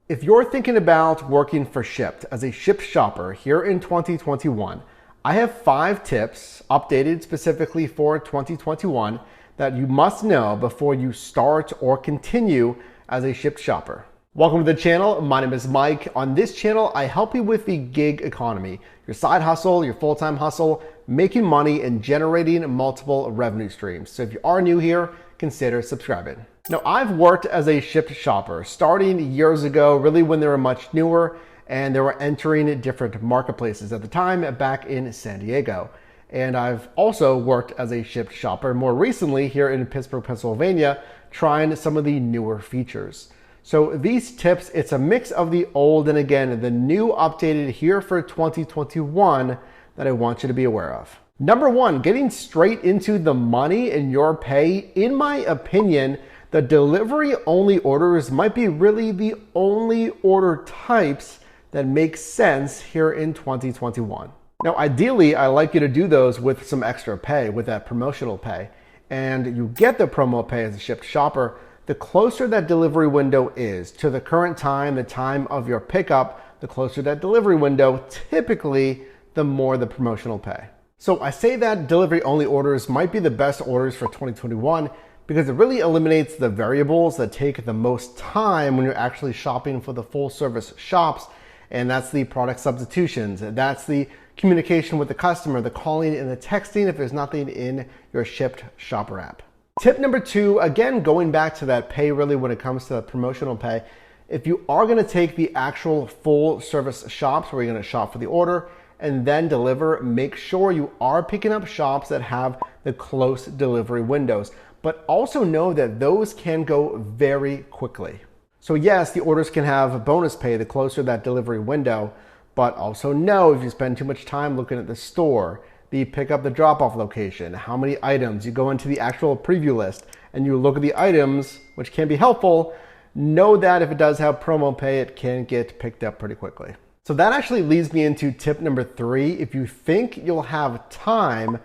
If you're thinking about working for Shipt as a Shipt shopper here in 2021, I have 5 tips updated specifically for 2021 that you must know before you start or continue as a Shipt shopper. Welcome to the channel. My name is Mike. On this channel, I help you with the gig economy, your side hustle, your full-time hustle, making money and generating multiple revenue streams. So if you are new here, consider subscribing. Now, I've worked as a Shipt shopper starting years ago, really when they were much newer and they were entering different marketplaces at the time back in San Diego. And I've also worked as a Shipt shopper more recently here in Pittsburgh, Pennsylvania, trying some of the newer features. So these tips, it's a mix of the old and again, the new updated here for 2021 that I want you to be aware of. Number 1, getting straight into the money in your pay. In my opinion, the delivery only orders might be really the only order types that make sense here in 2021. Now, ideally, I like you to do those with some extra pay, with that promotional pay. And you get the promo pay as a Shipt shopper, the closer that delivery window is to the current time, the time of your pickup, the closer that delivery window, typically the more the promotional pay. So I say that delivery only orders might be the best orders for 2021 because it really eliminates the variables that take the most time when you're actually shopping for the full service shops. And that's the product substitutions. That's the communication with the customer, the calling and the texting if there's nothing in your Shipt shopper app. Tip number 2, again, going back to that pay really when it comes to the promotional pay, if you are gonna take the actual full service shops where you're gonna shop for the order and then deliver, make sure you are picking up shops that have the close delivery windows, but also know that those can go very quickly. So yes, the orders can have bonus pay the closer that delivery window, but also know if you spend too much time looking at the store, the pick up the drop off location, how many items, you go into the actual preview list and you look at the items, which can be helpful, know that if it does have promo pay, it can get picked up pretty quickly. So that actually leads me into tip number 3. If you think you'll have time,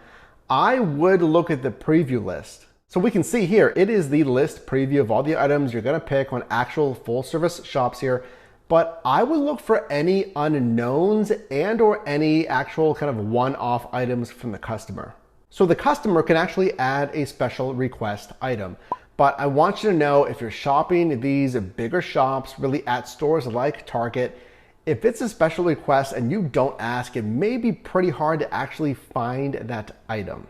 I would look at the preview list. So we can see here, it is the list preview of all the items you're gonna pick on actual full service shops here, but I would look for any unknowns and or any actual kind of one-off items from the customer. So the customer can actually add a special request item, but I want you to know if you're shopping these bigger shops, really at stores like Target, if it's a special request and you don't ask, it may be pretty hard to actually find that item.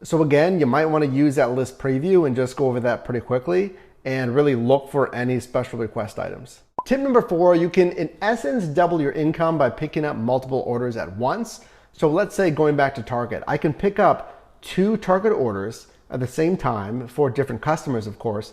So again, you might want to use that list preview and just go over that pretty quickly and really look for any special request items. Tip number 4, you can in essence double your income by picking up multiple orders at once. So let's say going back to Target, I can pick up 2 Target orders at the same time for different customers, of course.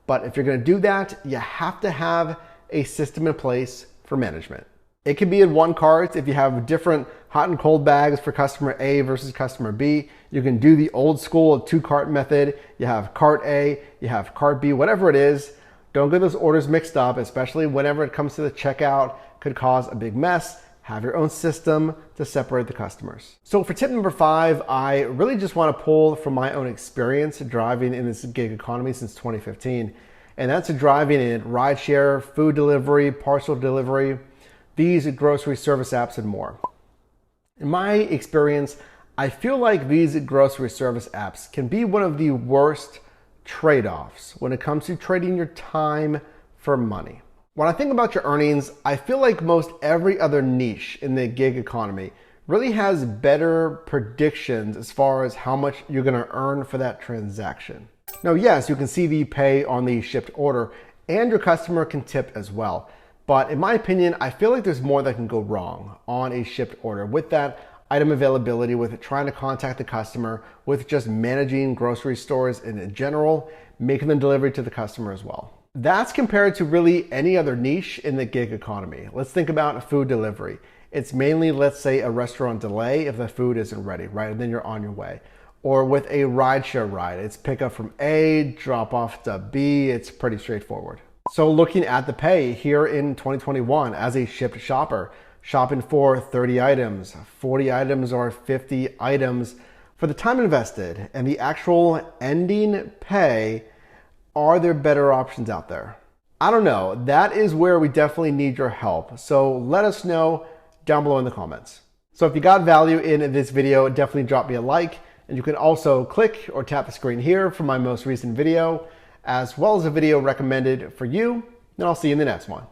But if you're going to do that, you have to have a system in place for management. It can be in one cart. If you have different hot and cold bags for customer A versus customer B, you can do the old school 2-cart method. You have cart A, you have cart B, whatever it is. Don't get those orders mixed up, especially whenever it comes to the checkout. Could cause a big mess. Have your own system to separate the customers. So for tip number 5, I really just want to pull from my own experience driving in this gig economy since 2015. And that's driving in rideshare, food delivery, parcel delivery, these grocery service apps and more. In my experience, I feel like these grocery service apps can be one of the worst trade-offs when it comes to trading your time for money. When I think about your earnings, I feel like most every other niche in the gig economy really has better predictions as far as how much you're gonna earn for that transaction. Now, yes, you can see the pay on the shipped order and your customer can tip as well. But in my opinion, I feel like there's more that can go wrong on a shipped order with that item availability, with trying to contact the customer, with just managing grocery stores in general, making the delivery to the customer as well. That's compared to really any other niche in the gig economy. Let's think about food delivery. It's mainly, let's say, a restaurant delay if the food isn't ready, right? And then you're on your way. Or with a rideshare ride, it's pick up from A, drop off to B. It's pretty straightforward. So looking at the pay here in 2021 as a Shipt shopper, shopping for 30 items, 40 items, or 50 items, for the time invested and the actual ending pay, are there better options out there? I don't know. That is where we definitely need your help. So let us know down below in the comments. So if you got value in this video, definitely drop me a like. And you can also click or tap the screen here for my most recent video, as well as a video recommended for you. And I'll see you in the next one.